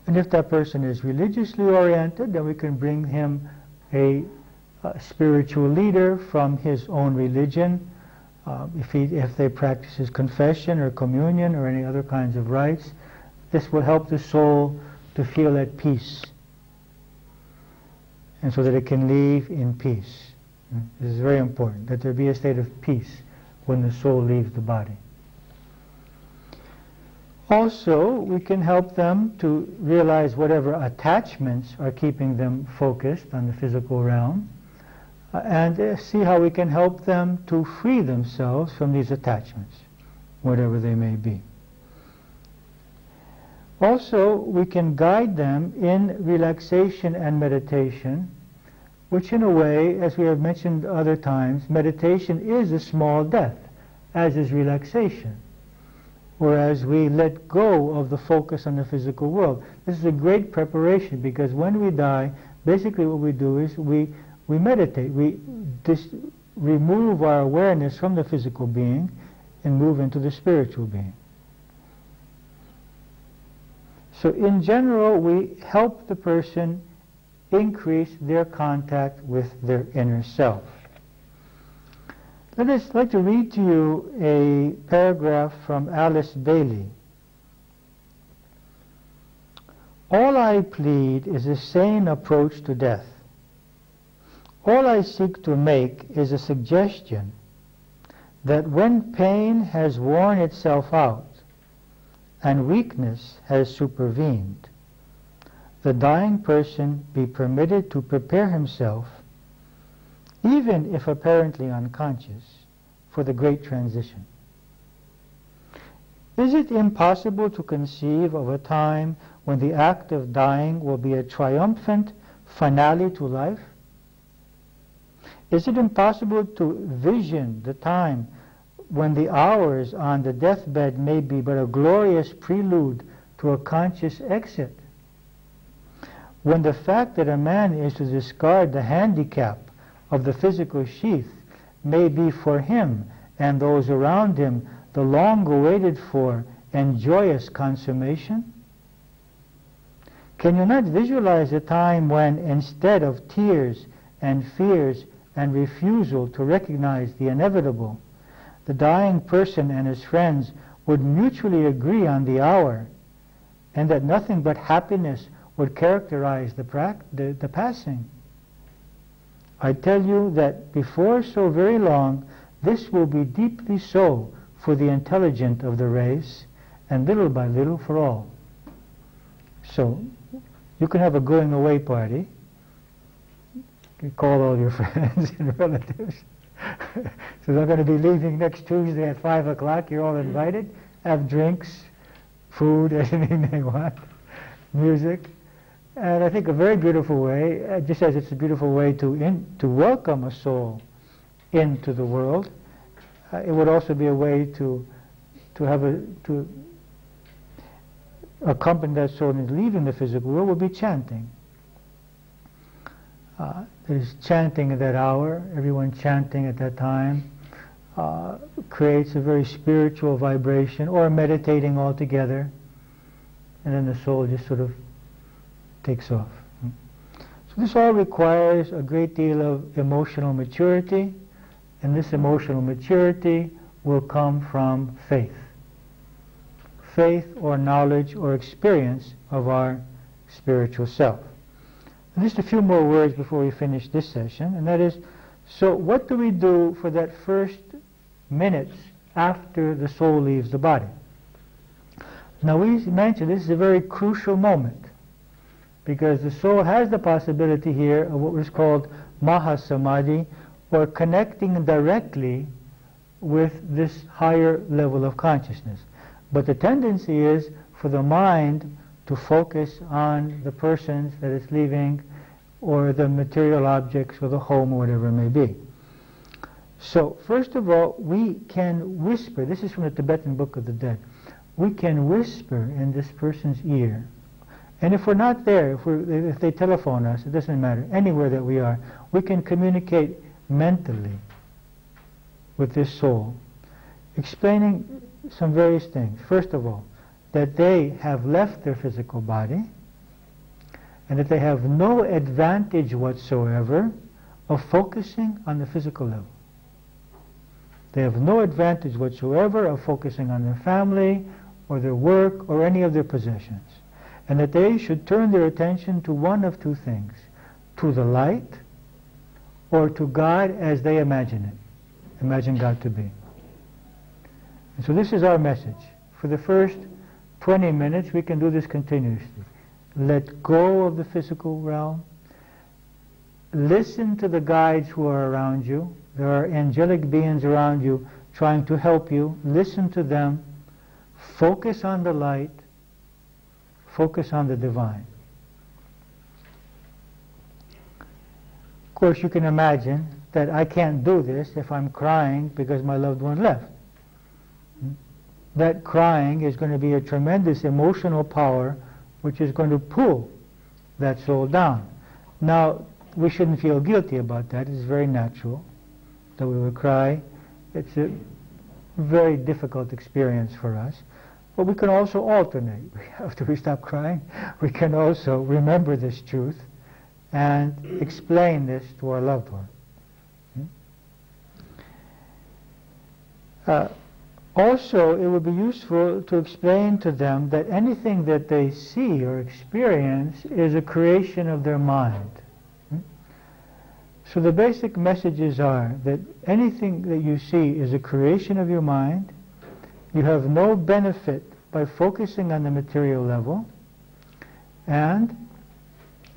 And if that person is religiously oriented, then we can bring him a spiritual leader from his own religion. If they practice his confession or communion or any other kinds of rites, this will help the soul to feel at peace, and so that it can leave in peace. This is very important, that there be a state of peace when the soul leaves the body. Also, we can help them to realize whatever attachments are keeping them focused on the physical realm, and see how we can help them to free themselves from these attachments. whatever they may be. Also, we can guide them in relaxation and meditation, which in a way, as we have mentioned other times, meditation is a small death, as is relaxation. Whereas we let go of the focus on the physical world. This is a great preparation, because when we die, basically what we do is we meditate. We remove our awareness from the physical being and move into the spiritual being. So in general, we help the person increase their contact with their inner self. I'd like to read to you a paragraph from Alice Bailey. All I plead is a sane approach to death. All I seek to make is a suggestion that when pain has worn itself out and weakness has supervened, the dying person be permitted to prepare himself, even if apparently unconscious, for the great transition. Is it impossible to conceive of a time when the act of dying will be a triumphant finale to life? Is it impossible to vision the time when the hours on the deathbed may be but a glorious prelude to a conscious exit? When the fact that a man is to discard the handicap of the physical sheath may be for him and those around him the long-awaited for and joyous consummation? Can you not visualize a time when, instead of tears and fears and refusal to recognize the inevitable, the dying person and his friends would mutually agree on the hour, and that nothing but happiness would characterize the passing? I tell you that before so very long, this will be deeply so for the intelligent of the race, and little by little for all. So, you can have a going away party. You call all your friends and relatives. So they're going to be leaving next Tuesday at 5 o'clock. You're all invited. Have drinks, food, anything they want, music. And I think a very beautiful way, just as it's a beautiful way to welcome a soul into the world, it would also be a way to accompany that soul in leaving the physical world, would be chanting. There's chanting at that hour. Everyone chanting at that time creates a very spiritual vibration, or meditating all together, and then the soul just sort of takes off. So this all requires a great deal of emotional maturity, and this emotional maturity will come from faith. Faith or knowledge or experience of our spiritual self. And just a few more words before we finish this session, and that is, so what do we do for that first minutes after the soul leaves the body? Now we mentioned this is a very crucial moment, because the soul has the possibility here of what was called Mahasamadhi, or connecting directly with this higher level of consciousness. But the tendency is for the mind to focus on the persons that it's leaving, or the material objects, or the home, or whatever it may be. So, first of all, we can whisper. This is from the Tibetan Book of the Dead. We can whisper in this person's ear. And if we're not there, if they telephone us, it doesn't matter, anywhere that we are, we can communicate mentally with this soul, explaining some various things. First of all, that they have left their physical body, and that they have no advantage whatsoever of focusing on the physical level. They have no advantage whatsoever of focusing on their family, or their work, or any of their possessions. And that they should turn their attention to one of two things: to the light, or to God as they imagine it. Imagine God to be. And so this is our message. For the first 20 minutes, we can do this continuously. Let go of the physical realm. Listen to the guides who are around you. There are angelic beings around you trying to help you. Listen to them. Focus on the light. Focus on the divine. Of course, you can imagine that I can't do this if I'm crying because my loved one left. That crying is going to be a tremendous emotional power which is going to pull that soul down. Now, we shouldn't feel guilty about that. It's very natural that we would cry. It's a very difficult experience for us. But we can also alternate. After we stop crying, we can also remember this truth and explain this to our loved one. Also, it would be useful to explain to them that anything that they see or experience is a creation of their mind. So the basic messages are that anything that you see is a creation of your mind. You have no benefit by focusing on the material level, and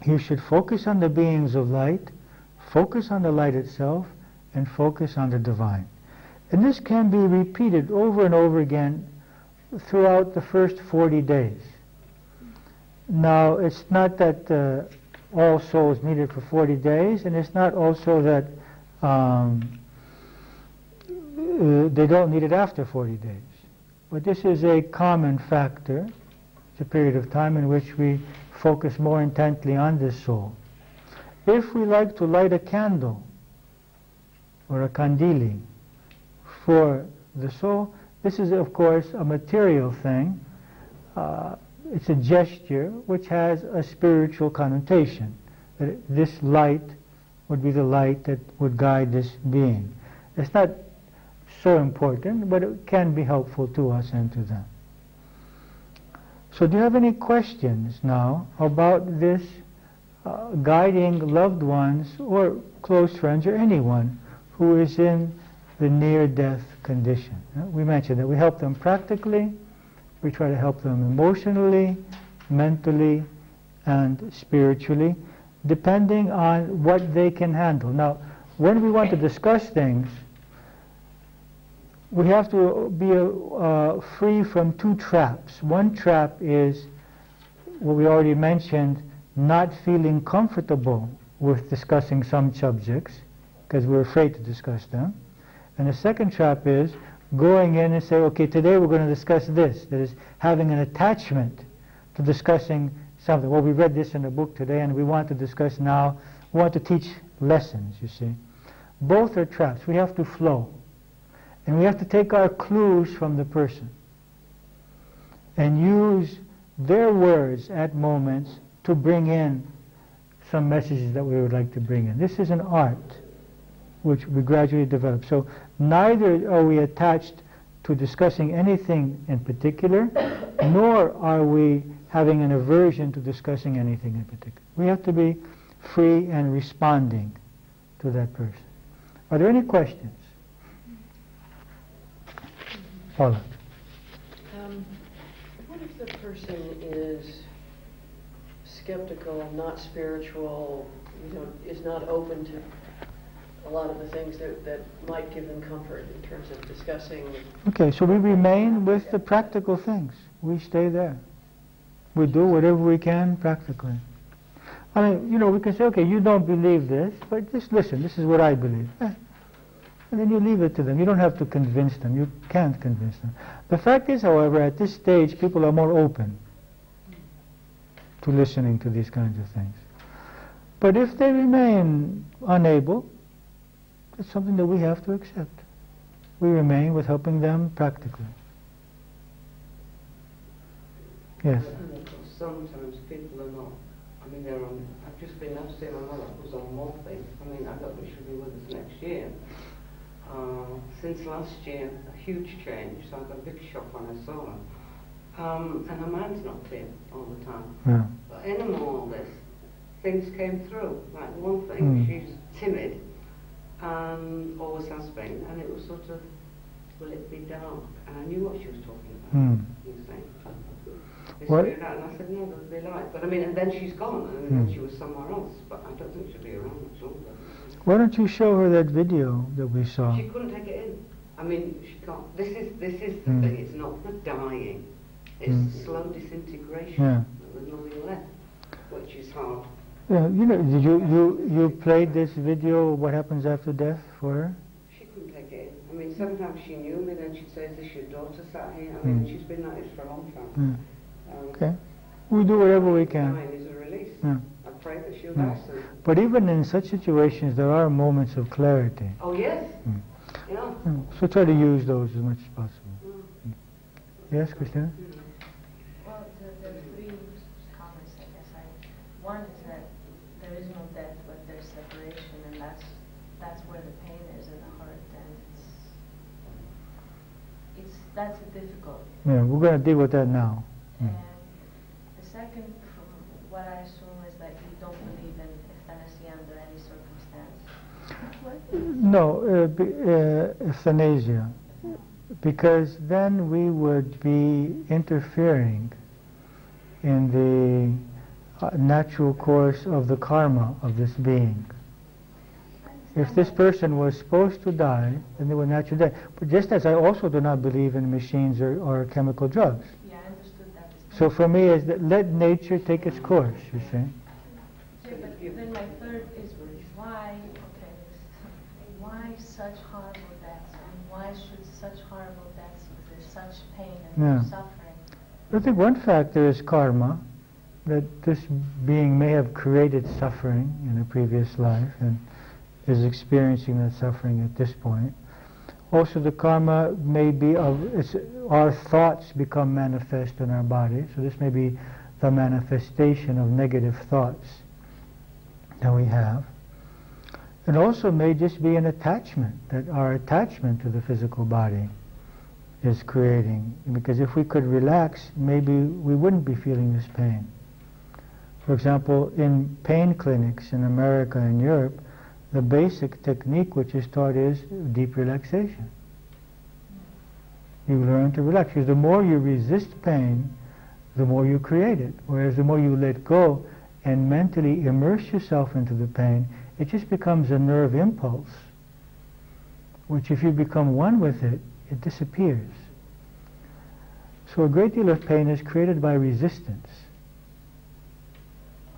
you should focus on the beings of light, focus on the light itself, and focus on the divine. And this can be repeated over and over again throughout the first 40 days. Now, it's not that all souls need it for 40 days, and it's not also that they don't need it after 40 days. But this is a common factor. It's a period of time in which we focus more intently on this soul. If we like to light a candle or a kandili for the soul, this is of course a material thing. It's a gesture which has a spiritual connotation. That this light would be the light that would guide this being. It's not so important, but it can be helpful to us and to them. So do you have any questions now about this guiding loved ones or close friends or anyone who is in the near-death condition? We mentioned that we help them practically, we try to help them emotionally, mentally, and spiritually, depending on what they can handle. Now, when we want to discuss things, we have to be free from two traps. One trap is what we already mentioned, not feeling comfortable with discussing some subjects because we're afraid to discuss them. And the second trap is going in and say, okay, today we're going to discuss this. That is, having an attachment to discussing something. Well, we read this in a book today and we want to discuss now. We want to teach lessons, you see. Both are traps. We have to flow. And we have to take our clues from the person and use their words at moments to bring in some messages that we would like to bring in. This is an art which we gradually develop. So neither are we attached to discussing anything in particular, nor are we having an aversion to discussing anything in particular. We have to be free and responding to that person. Are there any questions? Paula. What if the person is skeptical, not spiritual, is not open to a lot of the things that might give them comfort in terms of discussing? Okay, so we remain with the practical things. We stay there. We do whatever we can practically. I mean, we can say, okay, you don't believe this, but just listen, this is what I believe. And then you leave it to them. You don't have to convince them. You can't convince them. The fact is, however, at this stage, people are more open to listening to these kinds of things. But if they remain unable, it's something that we have to accept. We remain with helping them practically. Yes? Sometimes people are not. I've just been asked to see my mother who's on morphine. I don't know if she'll be with us next year. Since last year, a huge change, so I got a big shock when I saw her. And her mind's not clear all the time. Yeah. But in all this, things came through. Like one thing, she's timid, and always has been, and it was sort of, will it be dark? And I knew what she was talking about, you see. What? And I said, no, there'll be light. But and then she's gone, and then she was somewhere else. But I don't think she'll be around much longer. Why don't you show her that video that we saw? She couldn't take it in. mean, she can't. This is the thing. It's not the dying. It's slow disintegration. There's nothing left, which is hard. Yeah, you know, did you played this video, What Happens After Death, for her? She couldn't take it. I mean, sometimes she knew me, then she'd say, "Is this your daughter sat here?" I mean, she's been like this for a long time. Okay. We do whatever we can. Dying is a release. Yeah. I pray that she'll die soon. But even in such situations, there are moments of clarity. Oh yes. Yeah. So try to use those as much as possible. Yes, Christina? Well, there are three comments, I guess. One is that there is no death, but there's separation, and that's where the pain is in the heart, and that's difficult. Yeah, we're going to deal with that now. And the second, from what I assume, is that you don't believe in euthanasia under any circumstance. No, euthanasia, because then we would be interfering in the natural course of the karma of this being. If this person was supposed to die, then they would naturally die. But just as I also do not believe in machines or chemical drugs. Yeah, I understood that. So for me, is that let nature take its course, you see. Yeah, but then my third is why such horrible deaths, and why should such horrible deaths exist, such pain and suffering? I think one factor is karma, that this being may have created suffering in a previous life and is experiencing that suffering at this point. Also, the karma may be our thoughts become manifest in our body, so this may be the manifestation of negative thoughts that we have. It also may just be an attachment, that our attachment to the physical body is creating. Because if we could relax, maybe we wouldn't be feeling this pain. For example, in pain clinics in America and Europe, the basic technique which is taught is deep relaxation. You learn to relax, because the more you resist pain, the more you create it. Whereas the more you let go and mentally immerse yourself into the pain, it just becomes a nerve impulse, which if you become one with it, it disappears. So a great deal of pain is created by resistance.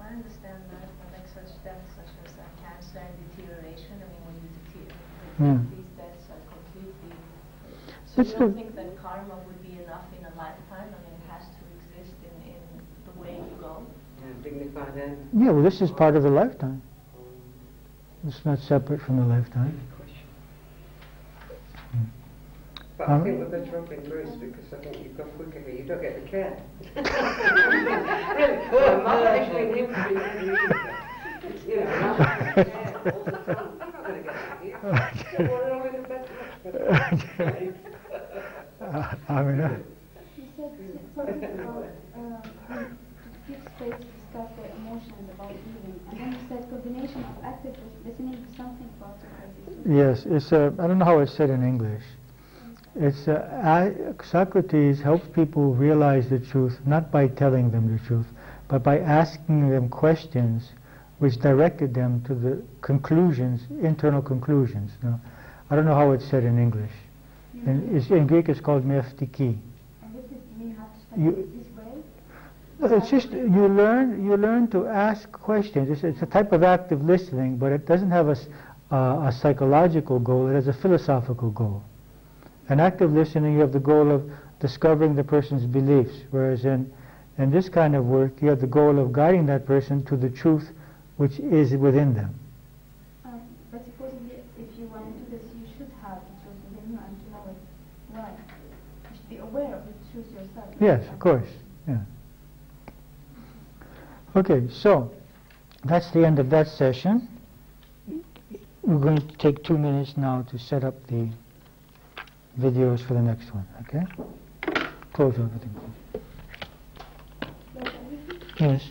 I understand that, but like such deaths such as cancer and deterioration, I mean, when you deteriorate, these deaths are completely... So you don't think that karma would be enough in a lifetime? I mean, it has to exist in the way you go? Yeah, dignified end. Yeah, well, this is part of the lifetime. It's not separate from the lifetime. But I think we're better off in Greece because I think you've got quicker here. You don't get the care. Really? Well, my actually in him for you know, not the care all the time. You're not going to get that here. So we're all in the best much better. I mean, you said to give space to discuss their emotions about leaving, and then you said combination of active listening to something positive. yes, it's I don't know how it's said in English. It's Socrates helps people realize the truth not by telling them the truth, but by asking them questions which directed them to the conclusions, internal conclusions. Now, I don't know how it's said in English. In Greek it's called meftiki. And this is, you have to study this way? It's just you learn to ask questions. It's a type of active listening, but it doesn't have a psychological goal. It has a philosophical goal. In active listening, you have the goal of discovering the person's beliefs, whereas in this kind of work, you have the goal of guiding that person to the truth which is within them. But supposedly, if you want to do this, you should have the truth within you and to know it well. You should be aware of the truth yourself. Yes, of course. Yeah. Okay, so that's the end of that session. We're going to take 2 minutes now to set up the videos for the next one, okay? Close everything. Yes.